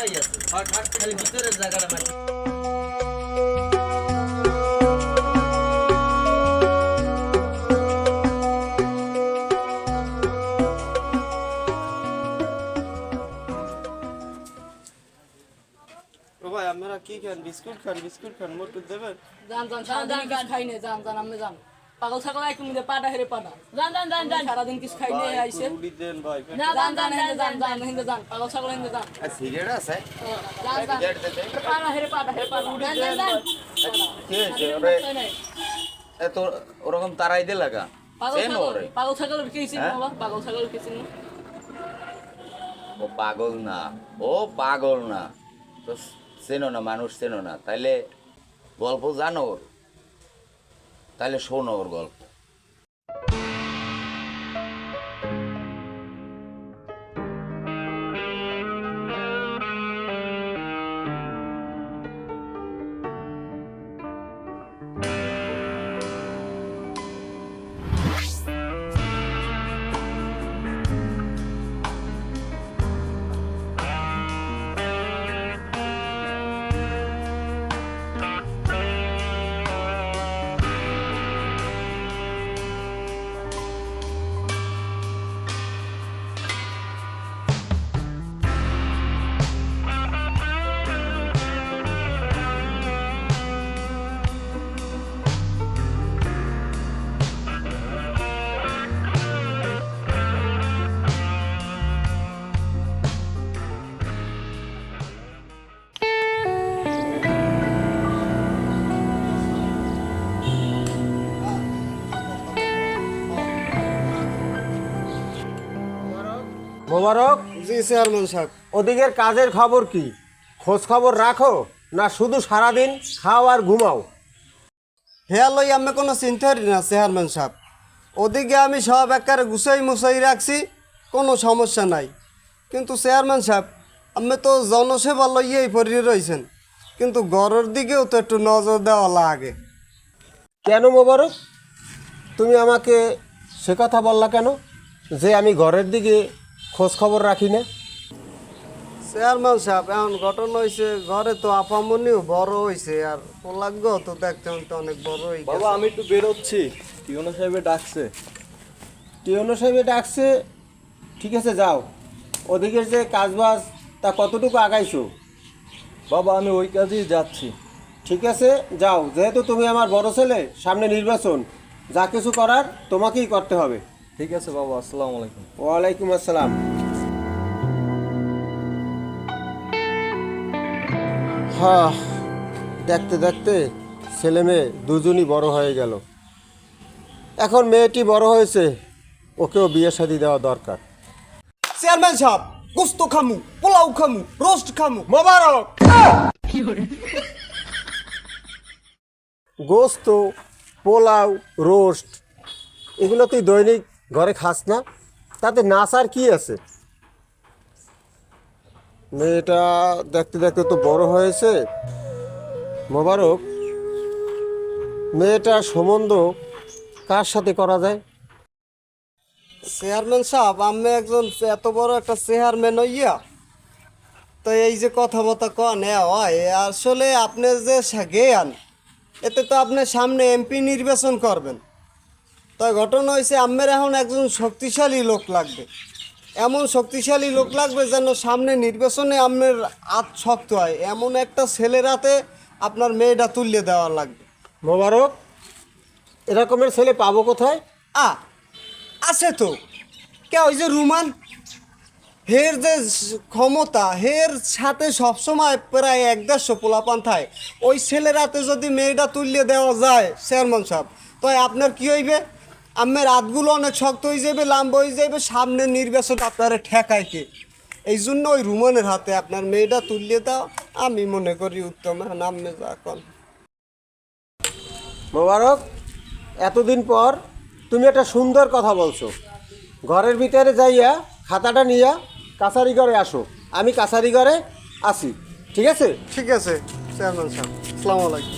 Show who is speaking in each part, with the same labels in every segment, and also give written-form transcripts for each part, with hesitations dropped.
Speaker 1: ভিতরেই আছে খালি ভিতরের জায়গাটা মাটি
Speaker 2: ভাই আপনারা কি খান বিস্কুট খান মোট দেবেন
Speaker 3: জান সারাদিন কিছু খাই না জান আমি জান পাগল ছাগল একটু মিলে পাটা হেরে পাটা জান সারাদিন কিছু খাই না আইছে
Speaker 2: রুটি দেন ভাই
Speaker 3: জান পাগল ছাগল হিন্দে জান
Speaker 4: আর সিগারেট আছে
Speaker 3: জান পাটা হেরে পাটা জান
Speaker 4: কি হয়েছে ওরে এত ওরকম তারাই দে লাগা চেন ওরে
Speaker 3: পাগল ছাগলের কি ছিল বাবা পাগল ছাগলের কি ছিল
Speaker 4: ও পাগল না তো চেনো না মানুষ চেনো না তাইলে গল্প জানো ওর তাইলে শোনো ওর গল্প
Speaker 5: মোবারক,
Speaker 2: জি চেয়ারম্যান সাহেব
Speaker 5: ওদিকের কাজের খবর কি? খোঁজ খবর রাখো না শুধু সারাদিন খাও আর ঘুমাও?
Speaker 2: হেয়া লই আমি কোনো চিন্তাই না চেয়ারম্যান সাহেব, ওদিকে আমি সব একেবারে গুছাই রাখছি, কোনো সমস্যা নাই। কিন্তু চেয়ারম্যান সাহেব আমি তো জনসেবা লইয়েই পড়ে রয়েছেন, কিন্তু ঘরের দিকেও তো একটু নজর দেওয়া লাগে।
Speaker 5: কেন মোবারক, তুমি আমাকে সে কথা বললা কেন যে আমি ঘরের দিকে খোঁজ খবর রাখি না?
Speaker 2: চেয়ারম্যান সাহেব এখন ঘটনা হয়েছে, ঘরে তো আপামনিও বড় হয়েছে, আর পোলাগ্য তো দেখতেন তো অনেক বড় হয়ে
Speaker 6: বাবা
Speaker 2: গেছে।
Speaker 6: আমি একটু বেরোচ্ছি, টিউনো সাহেবে ডাকছে।
Speaker 5: টিউনো সাহেবে ডাকছে, ঠিক আছে যাও। ওদিকের যে কাজবাজ তা কতটুকু আগাইছো?
Speaker 6: বাবা আমি ওই কাজেই যাচ্ছি।
Speaker 5: ঠিক আছে যাও, যেহেতু তুমি আমার বড় ছেলে, সামনে নির্বাচন, যা কিছু করার তোমাকেই করতে হবে।
Speaker 6: ঠিক আছে বাবা, আসসালামু আলাইকুম।
Speaker 5: ওয়ালাইকুম আসসালাম। হ্যাঁ, দেখতে দেখতে ছেলে মেয়ে দুজনই বড় হয়ে গেল। এখন মেয়েটি বড় হয়েছে, ওকেও বিয়ে শাদী দেওয়া দরকার।
Speaker 2: চেয়ারম্যান সাহেব গোস্ত খামু, পোলাও খামু, রোস্ট খামু।
Speaker 5: মোবারক, গোস্ত, পোলাও, রোস্ট এগুলো তুই দৈনিক ঘরে খাস না, তাতে নাচার কি আছে? মেয়েটা দেখতে দেখতে তো বড় হয়েছে। মোবারক, মেয়েটার সম্বন্ধ কার সাথে করা যায়?
Speaker 2: চেয়ারম্যান সাহেব আমি একজন এত বড় একটা চেয়ারম্যান হইয়া তো এই যে কথাবার্তা কন হয়, আসলে আপনি যে জ্ঞান এতে তো আপনি সামনে এমপি নির্বাচন করবেন। তাই ঘটনা হয়েছে আমের এখন একজন শক্তিশালী লোক লাগবে, এমন শক্তিশালী লোক লাগবে যেন সামনে নির্বাচনে আপনার হাত শক্ত হয়, এমন একটা ছেলের হাতে আপনার মেয়েটা তুলিয়ে দেওয়া লাগবে।
Speaker 5: মোবারক, এরকমের ছেলে পাবো কোথায়?
Speaker 2: আছে তো, কে ওই যে রুমান, হের যে ক্ষমতা, হের সাথে সবসময় প্রায় 150 পোলাপান থাকে, ওই ছেলের হাতে যদি মেয়েটা তুলিয়ে দেওয়া যায় চেয়ারম্যান সাহেব, তো আপনার কি হইবে? আমার হাতগুলো অনেক শক্ত হয়ে যাবে, লাম্বা হয়ে যাবে, সামনে নির্বাচন আপনারা ঠেকায় কে? এই জন্য ওই রুমানের হাতে আপনার মেয়েটা তুলিয়ে দাও, আমি মনে করি উত্তম। এখন আপনি যা কন।
Speaker 5: মোবারক, এতদিন পর তুমি একটা সুন্দর কথা বলছো। ঘরের ভিতরে যাইয়া খাতাটা নিয়া কাছারি ঘরে আসো, আমি কাছারি ঘরে আসি, ঠিক আছে?
Speaker 2: ঠিক আছে চেয়ারম্যান সাহেব, আসসালামু আলাইকুম।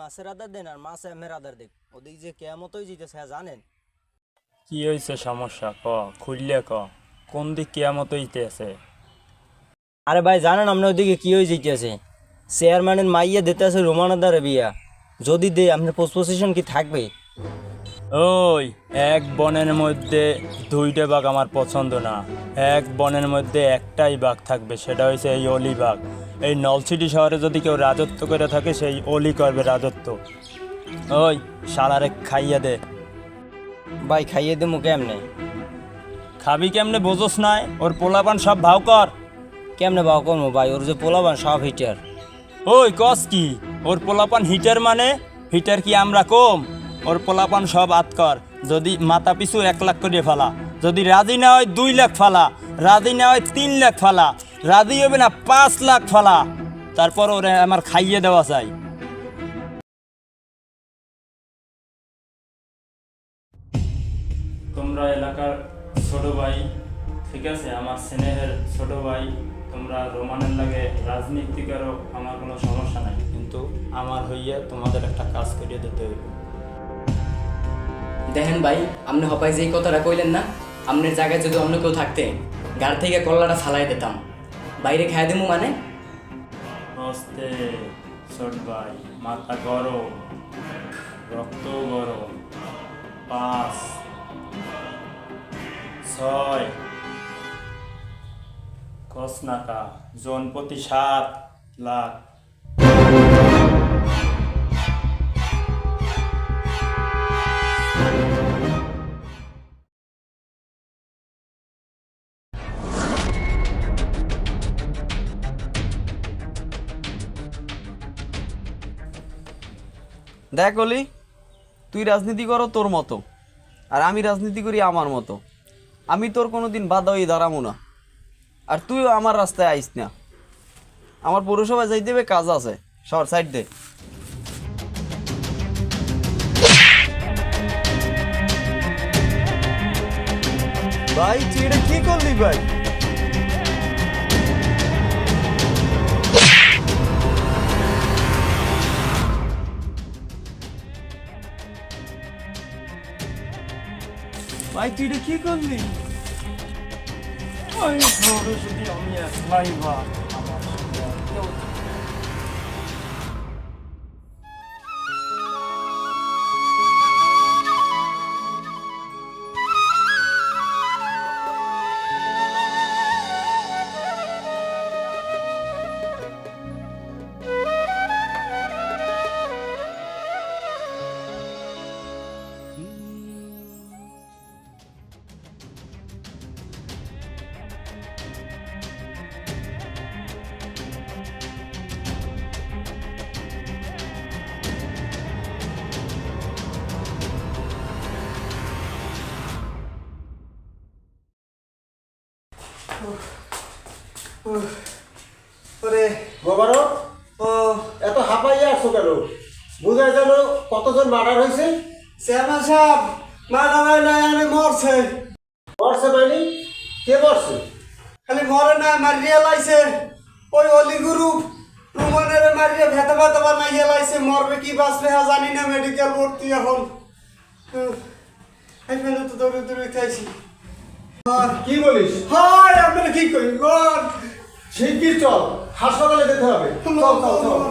Speaker 1: মাছের আদার দেন আর মাছ এমের আদার দেন, ওদিক যে কেয়ামতই জিতেছে হ্যাঁ জানেন?
Speaker 7: কি হয়েছে সমস্যা ক, খুললে ক, কোন দিক কেয়ামত হইতেছে?
Speaker 1: আরে ভাই জানেন আপনার ওদিকে কি হয়ে জিতেছে? চেয়ারম্যানের মাইয়া দিতে আছে রোমানাদারে বিয়া, যদি দে আপনার পোস্ট পজিশন কি থাকবে?
Speaker 7: ওই এক বনের মধ্যে দুইটা বাঘ আমার পছন্দ না, এক বনের মধ্যে একটাই বাঘ থাকবে, সেটা হয়েছে এই অলি বাঘ। এই নলছিটি শহরে যদি কেউ রাজত্ব করে থাকে সেই অলি করবে রাজত্ব। ওই শালারে খাইয়া দে।
Speaker 1: ভাই খাইয়ে দেবো কেমনে?
Speaker 7: খাবি কেমনে বোঝোস নাই? ওর পোলাপান সব ভাও কর।
Speaker 1: কেমনে বাবা করবো ভাই, ওর যে পোলাবান সব হিটার।
Speaker 7: ওই কস কি? ওর পোলাপান হিটার মানে? হিটার কি আমরা কম? ওর পোলাপান সব আতকর। যদি মাথা পিছু 1 লাখ করে ফালা, যদি রাজি না হয় 2 লাখ ফালা, রাজি না হয় 3 লাখ ফালা, রাজি হবে না 5 লাখ ফালা, তারপর ওরে আমার খাইয়ে দেওয়া চাই। তোমরা এলাকার ছোট ভাই, ঠিক আছে, আমার স্নেহের ছোট ভাই, তোমরা রোমানের লাগে রাজনীতি করো, আমার কোনো সমস্যা নাই, কিন্তু আমার হইয়া তোমাদের একটা কাজ করিয়ে দিতে হইবে।
Speaker 8: দেখেন ভাই, আপনি হপাই যে এই কথাটা কইলেন না, আপনার জায়গায় যদি অন্য কেউ থাকতে গাড়ি থেকে কল্লাটা ফালাই দিতাম, বাইরে খাই দেবো মানে।
Speaker 7: নমস্তে ছোট ভাই, মাথা গরম, রক্ত গরম। 5 6 কস নাকা জনপতি 7 লাখ।
Speaker 9: দেখ অলি, তুই রাজনীতি করো তোর মতো, আর আমি রাজনীতি করি আমার মতো। আমি তোর কোনো দিন বাধা হয়ে দাঁড়াবো না, আর তুইও আমার রাস্তায় আইস না। আমার পৌরসভায় যাই দেবে, কাজ আছে, সর সাইড দে।
Speaker 5: ভাই তুই এটা কি করলি ভাই? ভাই তুই এটা কি করলি?
Speaker 7: যদি আমি একলাই বা আমার সঙ্গে আর কেউ
Speaker 2: ওরে
Speaker 5: গোবরো,
Speaker 2: ও
Speaker 5: এত হাঁপাইয়া আসছো কেন? বুঝাই জানো কতজন মার্ডার হয়েছে?
Speaker 2: চেয়ারম্যান সাহেব মার্ডার নাই মরছে।
Speaker 5: মরছে মানে? কে মরছে?
Speaker 2: খালি মরে না, মারিয়া লাইছে। ওই অলিগুরু রুমানের মারিয়া ভেতা ভেতা বানাইয়া লাইছে। মরবে কি বাঁচবে হ্যাঁ জানি না, মেডিকেল ভর্তি এখন। এখানে তো দৌড়ে দৌড়ে খাইছি।
Speaker 5: কি বলিস?
Speaker 2: হয় আপনারা কি করি?
Speaker 5: শিগগির চল, হাসপাতালে যেতে হবে। চল চল চল।